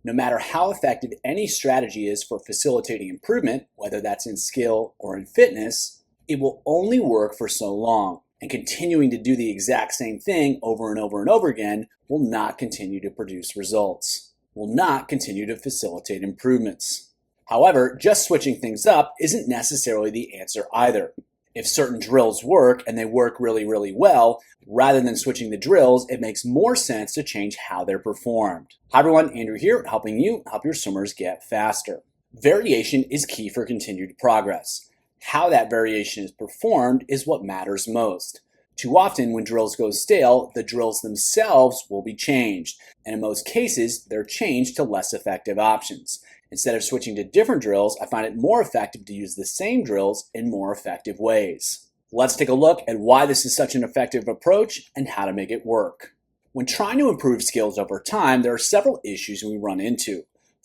No matter how effective any strategy is for facilitating improvement, whether that's in skill or in fitness, it will only work for so long. And continuing to do the exact same thing over and over and over again will not continue to produce results, will not continue to facilitate improvements. However, just switching things up isn't necessarily the answer either. If certain drills work and they work really, really well, rather than switching the drills, it makes more sense to change how they're performed. Hi everyone, Andrew here, helping you help your swimmers get faster. Variation is key for continued progress. How that variation is performed is what matters most. Too often when drills go stale, the drills themselves will be changed, and in most cases, they're changed to less effective options. Instead of switching to different drills, I find it more effective to use the same drills in more effective ways. Let's take a look at why this is such an effective approach and how to make it work. When trying to improve skills over time, there are several issues we run into.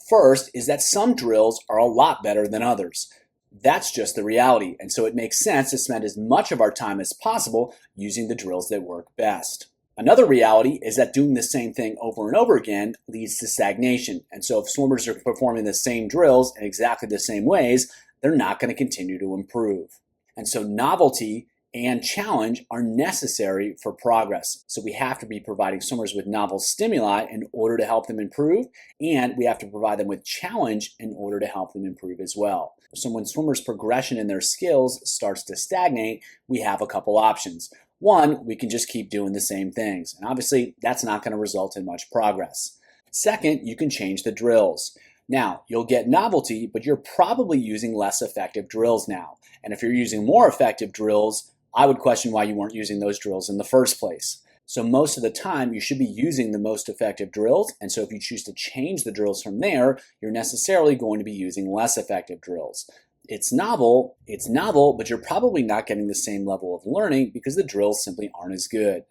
First is that some drills are a lot better than others. That's just the reality, and so it makes sense to spend as much of our time as possible using the drills that work best. Another reality is that doing the same thing over and over again leads to stagnation, and so if swimmers are performing the same drills in exactly the same ways, they're not going to continue to improve. And so novelty and challenge are necessary for progress. So we have to be providing swimmers with novel stimuli in order to help them improve, and we have to provide them with challenge in order to help them improve as well. So when swimmers' progression in their skills starts to stagnate, we have a couple options. One, we can just keep doing the same things, and obviously that's not going to result in much progress. Second, you can change the drills. Now, you'll get novelty, but you're probably using less effective drills now. And if you're using more effective drills, I would question why you weren't using those drills in the first place. So most of the time, you should be using the most effective drills. And so if you choose to change the drills from there, you're necessarily going to be using less effective drills. It's novel, but you're probably not getting the same level of learning because the drills simply aren't as good.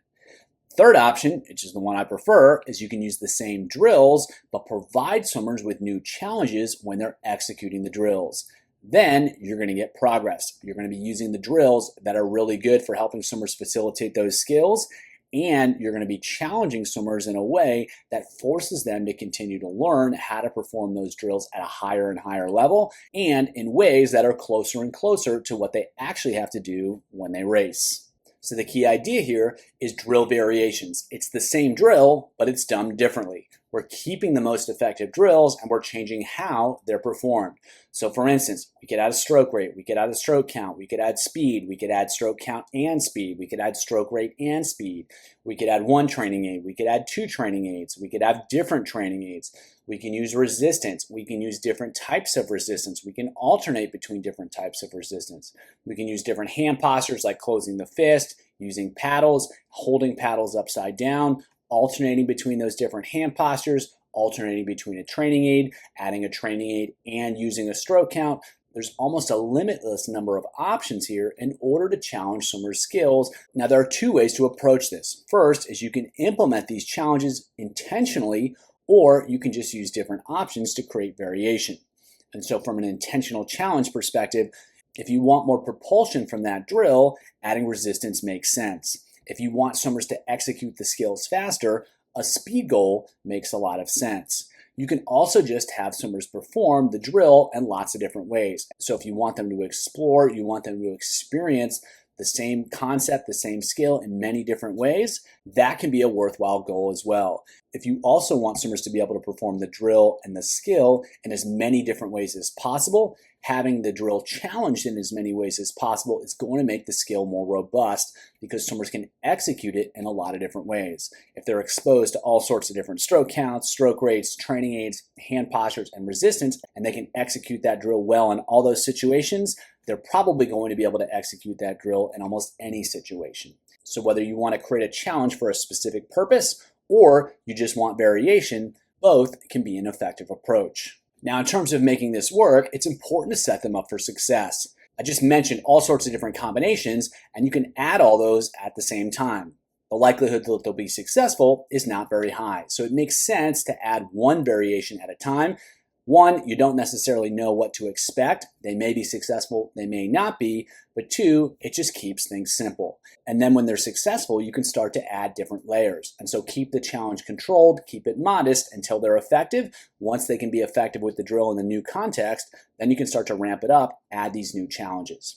Third option, which is the one I prefer, is you can use the same drills, but provide swimmers with new challenges when they're executing the drills. Then you're going to get progress. You're going to be using the drills that are really good for helping swimmers facilitate those skills, and you're going to be challenging swimmers in a way that forces them to continue to learn how to perform those drills at a higher and higher level, and in ways that are closer and closer to what they actually have to do when they race. So the key idea here is drill variations. It's the same drill, but it's done differently. We're keeping the most effective drills and we're changing how they're performed. So for instance, we could add a stroke rate, we could add a stroke count, we could add speed, we could add stroke count and speed, we could add stroke rate and speed, we could add one training aid, we could add two training aids, we could have different training aids, we can use resistance, we can use different types of resistance, we can alternate between different types of resistance, we can use different hand postures like closing the fist, using paddles, holding paddles upside down, alternating between those different hand postures, alternating between a training aid, adding a training aid, and using a stroke count. There's almost a limitless number of options here in order to challenge swimmers' skills. Now, there are two ways to approach this. First is you can implement these challenges intentionally, or you can just use different options to create variation. And so from an intentional challenge perspective, if you want more propulsion from that drill, adding resistance makes sense. If you want swimmers to execute the skills faster, a speed goal makes a lot of sense. You can also just have swimmers perform the drill in lots of different ways. So if you want them to explore, you want them to experience the same concept, the same skill in many different ways, that can be a worthwhile goal as well. If you also want swimmers to be able to perform the drill and the skill in as many different ways as possible, having the drill challenged in as many ways as possible is going to make the skill more robust because swimmers can execute it in a lot of different ways. If they're exposed to all sorts of different stroke counts, stroke rates, training aids, hand postures, and resistance, and they can execute that drill well in all those situations, they're probably going to be able to execute that drill in almost any situation. So whether you want to create a challenge for a specific purpose or you just want variation, both can be an effective approach. Now, in terms of making this work, it's important to set them up for success. I just mentioned all sorts of different combinations, and you can add all those at the same time. The likelihood that they'll be successful is not very high, so it makes sense to add one variation at a time One, you don't necessarily know what to expect. They may be successful, they may not be, but two, it just keeps things simple. And then when they're successful, you can start to add different layers. And so keep the challenge controlled, keep it modest until they're effective. Once they can be effective with the drill in the new context, then you can start to ramp it up, add these new challenges.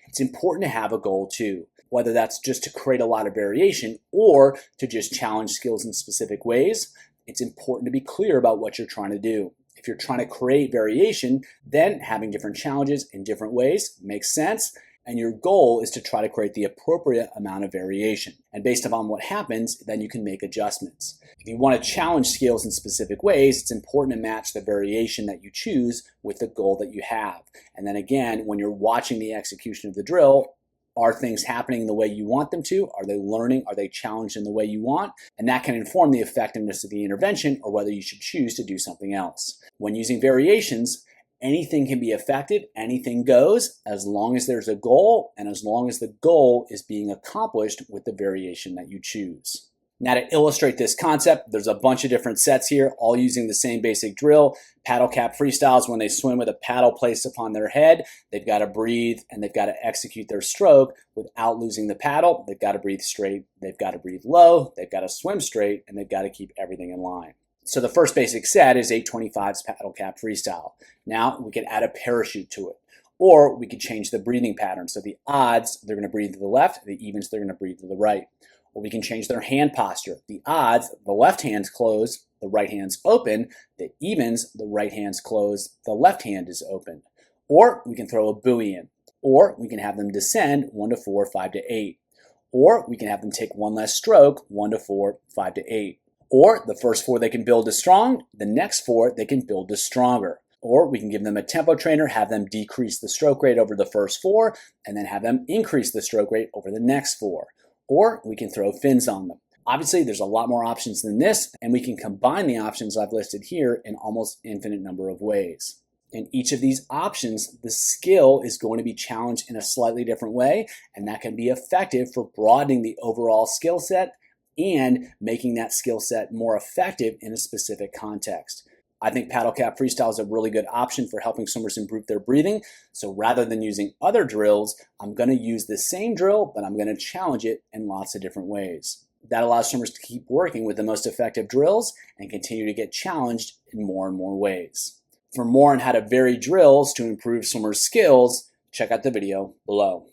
It's important to have a goal too, whether that's just to create a lot of variation or to just challenge skills in specific ways. It's important to be clear about what you're trying to do. If you're trying to create variation, then having different challenges in different ways makes sense. And your goal is to try to create the appropriate amount of variation. And based upon what happens, then you can make adjustments. If you want to challenge skills in specific ways, it's important to match the variation that you choose with the goal that you have. And then again, when you're watching the execution of the drill, are things happening the way you want them to? Are they learning? Are they challenged in the way you want? And that can inform the effectiveness of the intervention or whether you should choose to do something else. When using variations, anything can be effective, anything goes, as long as there's a goal and as long as the goal is being accomplished with the variation that you choose. Now, to illustrate this concept, there's a bunch of different sets here, all using the same basic drill. Paddle cap freestyles, when they swim with a paddle placed upon their head, they've got to breathe and they've got to execute their stroke without losing the paddle. They've got to breathe straight, they've got to breathe low, they've got to swim straight, and they've got to keep everything in line. So the first basic set is 825's paddle cap freestyle. Now we can add a parachute to it, or we could change the breathing pattern. So the odds, they're going to breathe to the left, the evens, they're going to breathe to the right. Or we can change their hand posture. The odds, the left hand's closed, the right hand's open. The evens, the right hand's closed, the left hand is open. Or we can throw a buoy in. Or we can have them descend 1 to 4, 5 to 8. Or we can have them take one less stroke, 1 to 4, 5 to 8. Or the first 4 they can build to strong, the next 4 they can build to stronger. Or we can give them a tempo trainer, have them decrease the stroke rate over the first 4, and then have them increase the stroke rate over the next 4. Or we can throw fins on them. Obviously, there's a lot more options than this, and we can combine the options I've listed here in almost infinite number of ways. In each of these options, the skill is going to be challenged in a slightly different way, and that can be effective for broadening the overall skill set and making that skill set more effective in a specific context. I think paddle cap freestyle is a really good option for helping swimmers improve their breathing. So rather than using other drills, I'm going to use the same drill, but I'm going to challenge it in lots of different ways. That allows swimmers to keep working with the most effective drills and continue to get challenged in more and more ways. For more on how to vary drills to improve swimmers' skills, check out the video below.